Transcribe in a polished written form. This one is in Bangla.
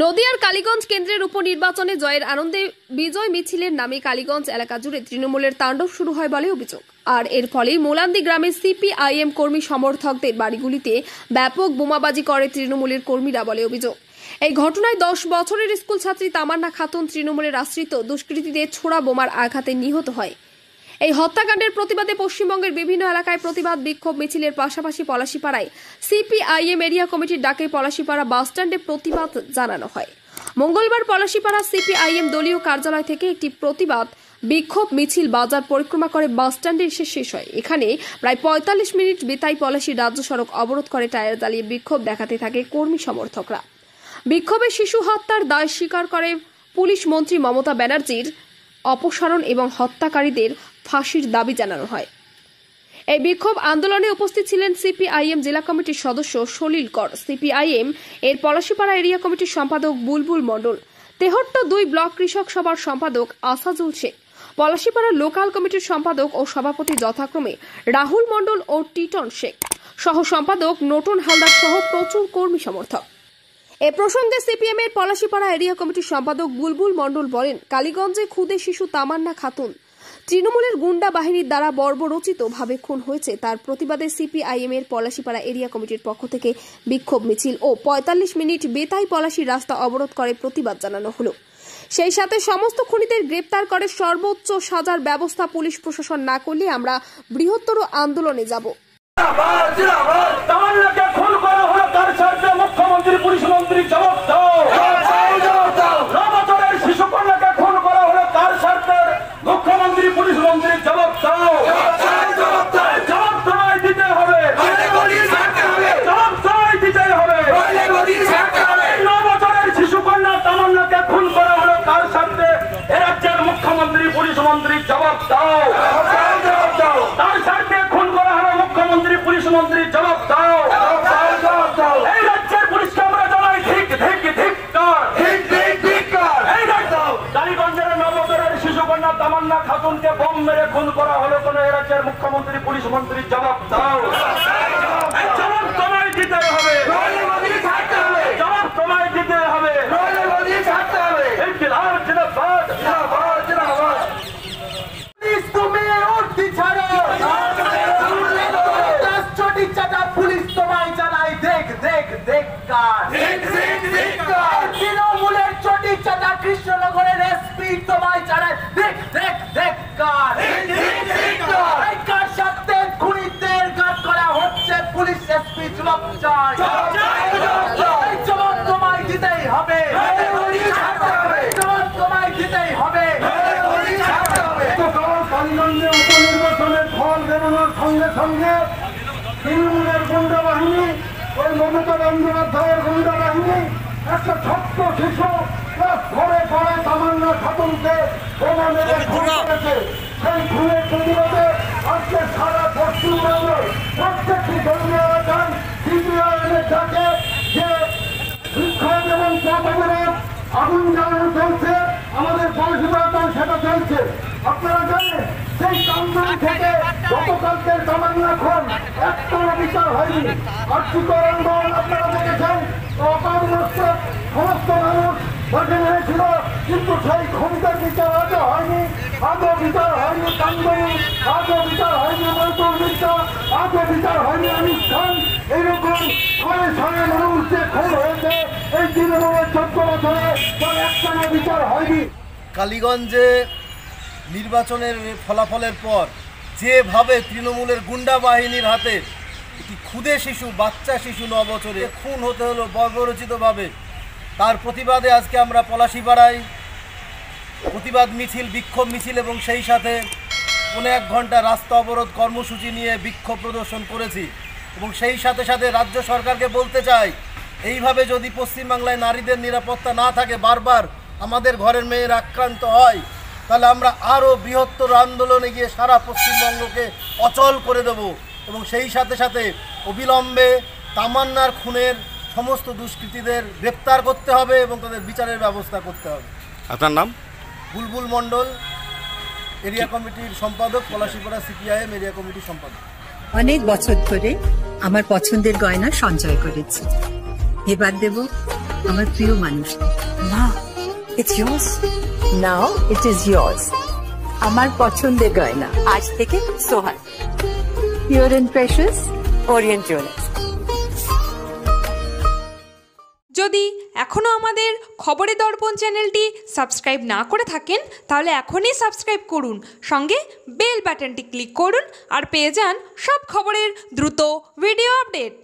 নদিয়ার কালীগঞ্জ কেন্দ্রের উপনির্বাচনে জয়ের আনন্দে বিজয় মিছিলের নামে কালীগঞ্জ এলাকা জুড়ে তৃণমূলের তাণ্ডব শুরু হয় বলে অভিযোগ। আর এর ফলে মোলান্দি গ্রামের সিপিআইএম কর্মী সমর্থকদের বাড়িগুলিতে ব্যাপক বোমাবাজি করে তৃণমূলের কর্মীরা বলে অভিযোগ। এই ঘটনায় 10 বছরের স্কুল ছাত্রী তামান্না খাতুন তৃণমূলের আশ্রিত দুষ্কৃতীদের ছোড়া বোমার আঘাতে নিহত হয়। এই হত্যাকাণ্ডের প্রতিবাদে পশ্চিমবঙ্গের বিভিন্ন এলাকায় প্রতিবাদ বিক্ষোভ মিছিলের পাশাপাশি পলাশীপাড়ায় সিপিআইএম এরিয়া কমিটির ডাকে পলাশীপাড়া বাসস্ট্যান্ডে প্রতিবাদ জানানো হয়। মঙ্গলবার পলাশীপাড়া সিপিআইএম দলীয় কার্যালয় থেকে একটি প্রতিবাদ বিক্ষোভ মিছিল বাজার পরিক্রমা করে বাসস্ট্যান্ডে এসে শেষ হয়। এখানে প্রায় 45 মিনিট বেতাই পলাশী রাজ্য সড়ক অবরোধ করে টায়ার জ্বালিয়ে বিক্ষোভ দেখাতে থাকে কর্মী সমর্থকরা। বিক্ষোভে শিশু হত্যার দায় স্বীকার করে পুলিশ মন্ত্রী মমতা ব্যানার্জির অপসারণ এবং হত্যাকারীদের ফাঁসির দাবি জানানো হয়। এই বিক্ষোভ আন্দোলনে উপস্থিত ছিলেন সিপিআইএম জেলা কমিটির সদস্য সলিল কর, সিপিআইএম এর পলাশীপাড়া এরিয়া কমিটির সম্পাদক বুলবুল মণ্ডল, তেহট্ট 2 ব্লক কৃষক সভার সম্পাদক আসাজুল শেখ, পলাশীপাড়া লোকাল কমিটির সম্পাদক ও সভাপতি যথাক্রমে রাহুল মণ্ডল ও টিটন শেখ, সহ সম্পাদক নতুন হালদার সহ প্রচুর কর্মী সমর্থক। এ প্রসঙ্গে সিপিএম এর পলাশীপাড়া এরিয়া কমিটির সম্পাদক বুলবুল মণ্ডল বলেন, কালীগঞ্জে খুদে শিশু তামান্না খাতুন তৃণমূলের গুন্ডা বাহিনীর দ্বারা বর্বরচিতভাবে খুন হয়েছে। তার প্রতিবাদে সিপিআইএম এর পলাশীপাড়া এরিয়া কমিটির পক্ষ থেকে বিক্ষোভ মিছিল ও 45 মিনিট বেতাই পলাশী রাস্তা অবরোধ করে প্রতিবাদ জানানো হলো। সেই সাথে সমস্ত খুনিদের গ্রেপ্তার করে সর্বোচ্চ সাজার ব্যবস্থা পুলিশ প্রশাসন না করলে আমরা বৃহত্তর আন্দোলনে যাব। মুখ্যমন্ত্রী পুলিশ মন্ত্রী জবাব দাও। মুখ্যমন্ত্রী পুলিশ মন্ত্রী জবাব দাও। জবাব তোমায় দিতে হবে, জবাব তোমায় দিতে হবে। 9 বছরের শিশু কন্যা তামান্নাকে খুন করা হলো কার স্বার্থে? এ রাজ্যের মুখ্যমন্ত্রী পুলিশ মন্ত্রী জবাব দাও। তার স্বার্থে খুন করা হলো মুখ্যমন্ত্রী পুলিশ মন্ত্রী জবাব দাও। এই রাজ্যের পুলিশকে আমরা জানাই ঠিক ঠিক ঠিক কালীগঞ্জের 9 বছরের শিশু কন্যা তামান্না খাতুনকে বোম মেরে খুন করা হলো কোন এ রাজ্যের মুখ্যমন্ত্রী পুলিশ মন্ত্রী জবাব দাও। জবাব তোমায় দিতে হবে, জবাব তোমায় দিতে হবে। তুমি উঠতি ছাড়ো, চটি চাটা পুলিশ তোমায় জানাই দেখ দেখ দেখ কার। তৃণমূলের চটি চাটা কৃষ্ণনগরের এসপি তোমায় জানাই দেখ দেখ দেখ কার। কার সাথে খুনিদের গাত করা হচ্ছে পুলিশ এসপি জবাব চাই। জবাব তোমায় দিতেই হবে, জবাব তোমায় দিতেই হবে। কালীগঞ্জে উপনির্বাচনের ফল বেরোনোর সঙ্গে সঙ্গে তৃণমূলের গুন্ডা বাহিনী, ওই মমতা বন্দ্যোপাধ্যায়ের গুন্ডা বাহিনী একটা ছোট্ট শিশু ঘরে ঘরে তামান্না খাতুনকে বোমা মেরে খুন করেছে। সেই খুনের প্রতিবাদে আজকে সারা পশ্চিমবঙ্গে প্রত্যেকটি ধর্মীয় এলাকায় সিপিআইএমের ডাকে যে বিক্ষোভ এবং পথ অবরোধ আগুন জ্বালানো চলছে, আমাদের পলাশীপাড়াতেও সেটা চলছে। আপনারা জানেন সেই কামদানি থেকে গতকালকের তামান্না খুন একটাও বিচার হয়নি। আর্থিকর আন্দোলন আপনারা দেখেছেন, অকালগ্রস্ত সমস্ত মানুষ মাঠে নেমেছিল, কিন্তু সেই খুনিদের বিচার আজও হয়নি, আজও বিচার হয়নি কামদানি, আজও বিচার হয়নি মজদুর মিত্র, আজও বিচার হয়নি আনিস খান। এইরকম শয়ে শয়ে মানুষ যে খুন হয়েছে এই তৃণমূলের 14 বছরে, তার একটানা বিচার হয়নি। কালীগঞ্জে নির্বাচনের ফলাফলের পর যেভাবে তৃণমূলের গুন্ডা বাহিনীর হাতে একটি ক্ষুদে শিশু, বাচ্চা শিশু 9 বছরে খুন হতে হলো বর্বরচিতভাবে, তার প্রতিবাদে আজকে আমরা পলাশীপাড়ায় প্রতিবাদ মিছিল, বিক্ষোভ মিছিল এবং সেই সাথে 1 ঘন্টা রাস্তা অবরোধ কর্মসূচি নিয়ে বিক্ষোভ প্রদর্শন করেছি। এবং সেই সাথে সাথে রাজ্য সরকারকে বলতে চাই, এইভাবে যদি পশ্চিমবাংলায় নারীদের নিরাপত্তা না থাকে, বারবার আমাদের ঘরের মেয়ের আক্রান্ত হয়, তাহলে আমরা আরও বৃহত্তর আন্দোলনে গিয়ে সারা পশ্চিমবঙ্গকে অচল করে দেব। এবং সেই সাথে সাথে অবিলম্বে তামান্নার খুনের সমস্ত দুষ্কৃতীদের গ্রেপ্তার করতে হবে এবং তাদের বিচারের ব্যবস্থা করতে হবে। আপনার নাম? বুলবুল মণ্ডল, এরিয়া কমিটির সম্পাদক, পলাশীপাড়া সিপিআইএম এরিয়া কমিটির সম্পাদক। অনেক বছর ধরে আমার পছন্দের গয়না সঞ্চয় করেছি, এবার দেব আমার প্রিয় মানুষ। মা, it's yours. Now it is yours. আমার পছন্দের গয়না আজ থেকে সোহাগ, Pure and Precious, Orient Jewelers। যদি এখনও আমাদের খবরের দর্পণ চ্যানেলটি সাবস্ক্রাইব না করে থাকেন তাহলে এখনই সাবস্ক্রাইব করুন, সঙ্গে বেল বাটনটি ক্লিক করুন আর পেয়ে যান সব খবরের দ্রুত ভিডিও আপডেট।